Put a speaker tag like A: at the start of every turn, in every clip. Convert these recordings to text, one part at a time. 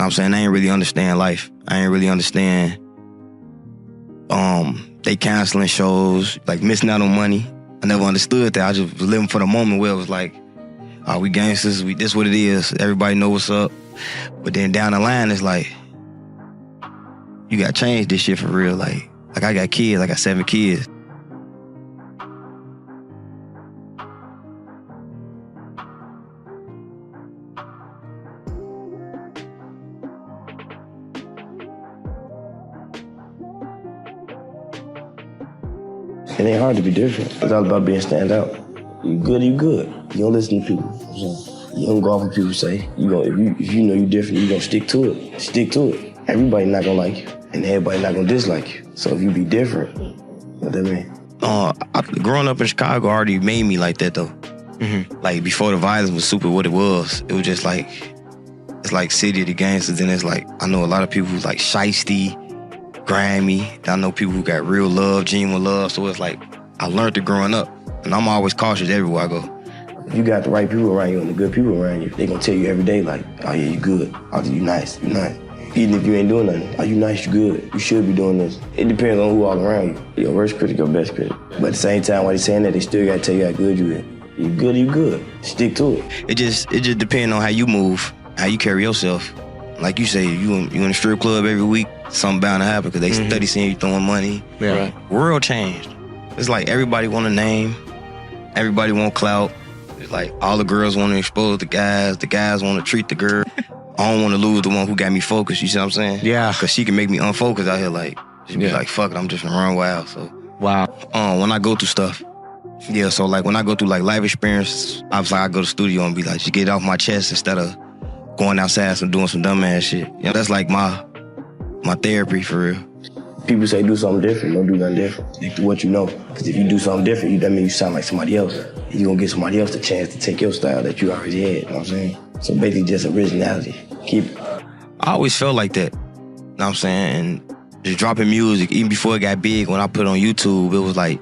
A: what I'm saying? I ain't really understand life. I ain't really understand they canceling shows, like missing out on money. I never understood that. I just was living for the moment where it was like, we gangsters, this what it is. Everybody know what's up. But then down the line, it's like, you gotta change this shit for real. Like I got kids, I got 7 kids.
B: It ain't hard to be different. It's all about being stand out. You good, you good. You don't listen to people. You don't go off what people say. If you know you different, you gonna stick to it. Stick to it. Everybody not gonna like you, and everybody not gonna dislike you. So if you be different, you know what I mean?
A: Growing up in Chicago already made me like that though.
B: Mm-hmm.
A: Like before the violence was super what it was just like, it's like City of the Gangsters, and it's like, I know a lot of people who's like shiesty, grimy. I know people who got real love, genuine love. So it's like, I learned it growing up, and I'm always cautious everywhere I go.
B: If you got the right people around you and the good people around you, they gonna tell you every day like, oh yeah, you good. Oh, you nice, you nice. Even if you ain't doing nothing, oh, you nice, you good. You should be doing this. It depends on who all around you. Your worst critic, your best critic. But at the same time, while they saying that, they still gotta tell you how good you is. You good, you good. Stick to it.
A: It just depends on how you move, how you carry yourself. Like you say, you in a strip club every week, something bound to happen because they study seeing you throwing money.
C: Yeah. Right.
A: World changed. It's like everybody want a name, everybody want clout. It's like all the girls want to expose the guys want to treat the girl. I don't want to lose the one who got me focused, you see what I'm saying?
C: Yeah.
A: Because she can make me unfocused out here, like, just be like, fuck it, I'm just gonna run wild. So,
C: wow.
A: When I go through stuff, so like when I go through like life experience, I was like, I go to the studio and be like, just get it off my chest instead of going outside and doing some dumbass shit. You know, that's like my therapy for real.
B: People say do something different, don't do nothing different. Stick to what you know. Because if you do something different, that means you sound like somebody else. You're gonna give somebody else the chance to take your style that you already had, you know what I'm saying? So basically just originality. Keep it.
A: I always felt like that, you know what I'm saying? And just dropping music, even before it got big, when I put it on YouTube, it was like,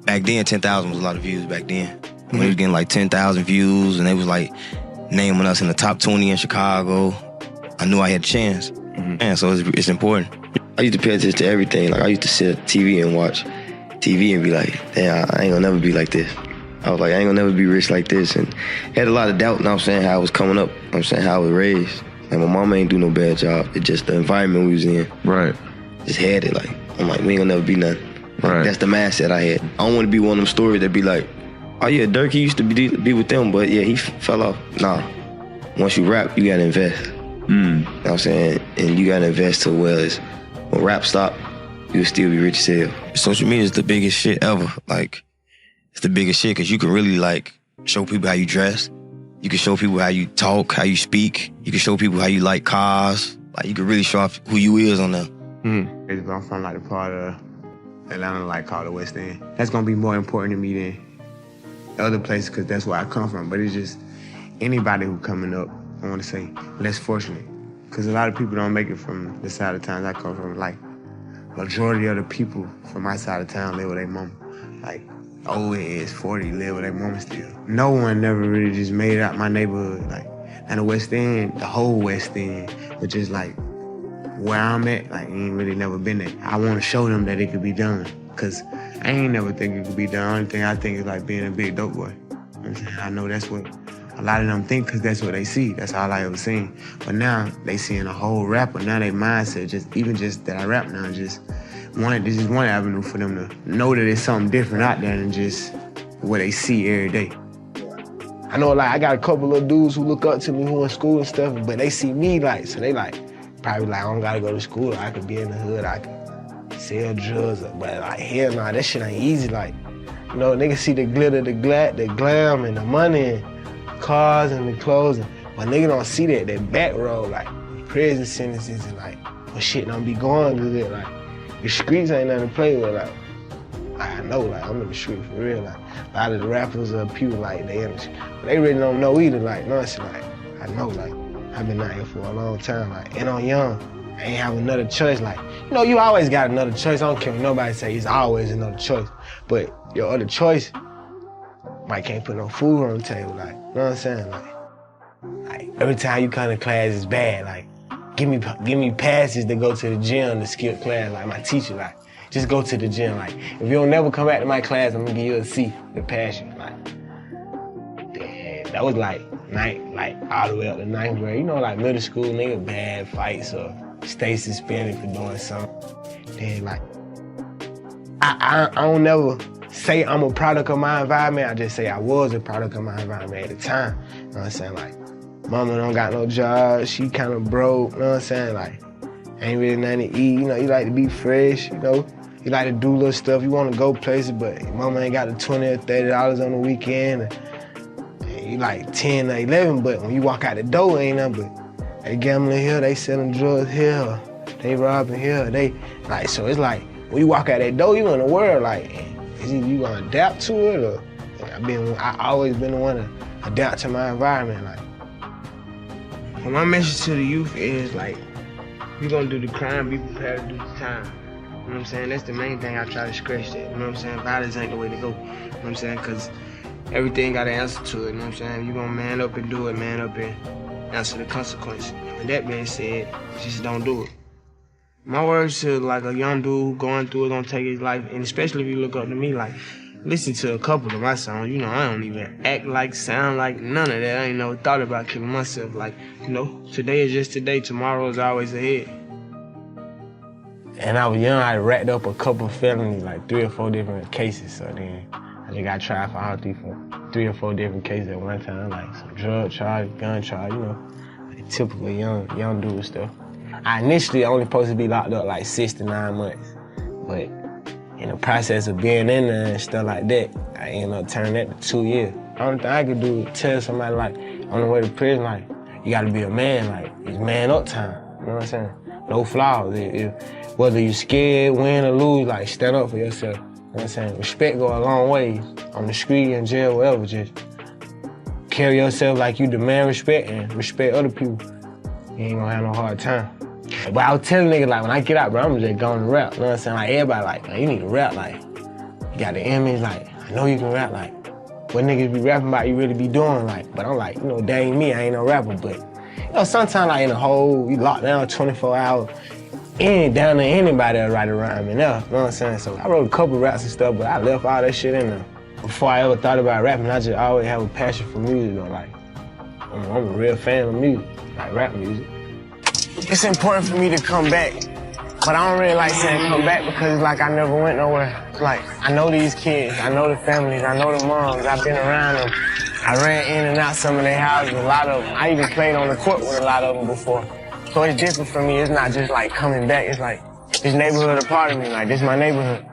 A: back then 10,000 was a lot of views back then. When we was getting like 10,000 views and they was like naming us in the top 20 in Chicago, I knew I had a chance. And so it's important.
B: I used to pay attention to everything. Like I used to sit at TV and watch TV and be like, damn, I ain't gonna never be like this. I was like, I ain't gonna never be rich like this. And had a lot of doubt, you know what I'm saying, how I was coming up, you know what I'm saying, how I was raised. And my mama ain't do no bad job. It's just the environment we was in.
C: Right.
B: Just had it like, I'm like, we ain't gonna never be nothing. Right. That's the mindset I had. I don't wanna be one of them stories that be like, oh yeah, Durk, he used to be with them, but yeah, he fell off. Nah, once you rap, you gotta invest. You know what I'm saying? And you gotta invest to when rap stop, you'll still be rich as hell.
A: Social media is the biggest shit ever. Like, it's the biggest shit because you can really like show people how you dress. You can show people how you talk, how you speak. You can show people how you like cars. Like, you can really show off who you is on there.
D: I'm from like the part of Atlanta like called the West End. That's gonna be more important to me than other places because that's where I come from. But it's just anybody who coming up, I want to say, less fortunate. Because a lot of people don't make it from the side of town I come from. Like, majority of the people from my side of town live with their mama. Like, old heads, 40, live with their mama still. No one never really just made it out my neighborhood. Like, and the West End, the whole West End, but just like where I'm at, like, ain't really never been there. I want to show them that it could be done. Because I ain't never think it could be done. The only thing I think is like being a big dope boy. You know what I'm saying? I know that's what a lot of them think because that's what they see. That's all I ever seen. But now they seeing a whole rapper. Now they mindset, even just that I rap now, this is one avenue for them to know that there's something different out there than just what they see every day.
E: I know, like, I got a couple of dudes who look up to me who in school and stuff, but they see me, like, so they like, probably like, I don't gotta go to school. I could be in the hood. I could sell drugs. But like, hell nah, that shit ain't easy. Like, you know, niggas see the glitter, the glam, and the money, and cars and the clothes, but nigga don't see that back road, like prison sentences and like, well, shit don't be going good. Like, the streets ain't nothing to play with. Like, I know, like, I'm in the street for real. Like, a lot of the rappers or people, like, they in the street, but they really don't know either. Like, no, it's like, I know, like, I've been out here for a long time, like, and I'm young. I ain't have another choice. Like, you know, you always got another choice. I don't care what nobody say, it's always another choice. But your other choice might can't put no food on the table, like, you know what I'm saying? Like every time you come to class, it's bad. Like, give me passes to go to the gym to skip class. Like my teacher, like, just go to the gym. Like, if you don't never come back to my class, I'm gonna give you a C to pass you. Like, damn, that was like all the way up to 9th grade. You know, like middle school, nigga, bad fights or stay suspended for doing something. Then like, I don't never say I'm a product of my environment. I just say I was a product of my environment at the time. You know what I'm saying? Like, mama don't got no job. She kind of broke. You know what I'm saying? Like, ain't really nothing to eat. You know, you like to be fresh. You know, you like to do little stuff. You want to go places, but your mama ain't got the $20 or $30 on the weekend. And you like 10 or 11, but when you walk out the door, ain't nothing but they gambling here, they selling drugs here, they robbing here. They like, so it's like when you walk out that door, you in the world. Like, is either you gonna adapt to it or I always been the one to adapt to my environment. Like,
D: well, my message to the youth is like, you gonna do the crime, be prepared to do the time. You know what I'm saying? That's the main thing I try to scratch that. You know what I'm saying? Violence ain't the way to go. You know what I'm saying? Cause everything got an answer to it. You know what I'm saying? If you gonna man up and do it, man up and answer the consequences. With that being said, just don't do it. My words to like a young dude going through it, gonna take his life, and especially if you look up to me, like, listen to a couple of my songs. You know, I don't even act like, sound like, none of that. I ain't never thought about killing myself. Like, you know, today is just today, tomorrow is always ahead.
E: And I was young, I racked up a couple of felonies, like 3 or 4 different cases. So then I just got tried for all 3 or 4 different cases at one time, like some drug charge, gun charge, you know, like typical young dude stuff. I initially only supposed to be locked up like 6 to 9 months, but in the process of being in there and stuff like that, I ended up turning that to 2 years. The only thing I could do is tell somebody, like, on the way to prison, like, you gotta be a man, like, it's man up time, you know what I'm saying? No flaws. Whether you scared, win or lose, like, stand up for yourself, you know what I'm saying? Respect go a long way on the street, in jail, whatever, just carry yourself like you demand respect and respect other people. You ain't gonna have no hard time. But I was telling niggas, like, when I get out, bro, I'm just going to rap. You know what I'm saying? Like, everybody, like, man, you need to rap. Like, you got the image, like, I know you can rap. Like, what niggas be rapping about, you really be doing. Like, but I'm like, you know, that ain't me. I ain't no rapper. But, you know, sometimes, like, in a hole, you locked down 24 hours, ain't down to anybody that write a rhyme enough. You know what I'm saying? So I wrote a couple raps and stuff, but I left all that shit in there. Before I ever thought about rapping, I just always have a passion for music, though. Like, I'm a real fan of music, like rap music. It's important for me to come back, but I don't really like saying come back because it's like I never went nowhere. Like, I know these kids, I know the families, I know the moms, I've been around them. I ran in and out some of their houses, a lot of them. I even played on the court with a lot of them before. So it's different for me. It's not just like coming back. It's like this neighborhood a part of me. Like, this is my neighborhood.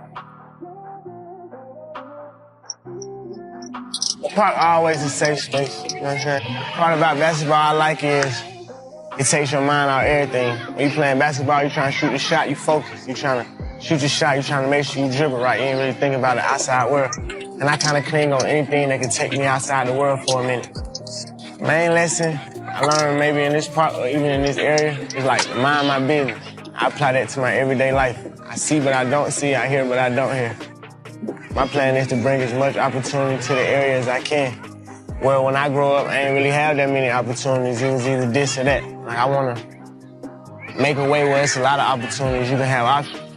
E: The park always a safe space. You know what I'm saying? The part about basketball I like is it takes your mind out of everything. When you playing basketball, you trying to shoot the shot, you focus. You trying to shoot the shot, you trying to make sure you dribble right. You ain't really thinking about the outside world. And I kind of cling on anything that can take me outside the world for a minute. Main lesson I learned maybe in this part or even in this area is like mind my business. I apply that to my everyday life. I see but I don't see, I hear but I don't hear. My plan is to bring as much opportunity to the area as I can. Well, when I grow up, I ain't really have that many opportunities. It was either this or that. Like, I want to make a way where it's a lot of opportunities. You can have options.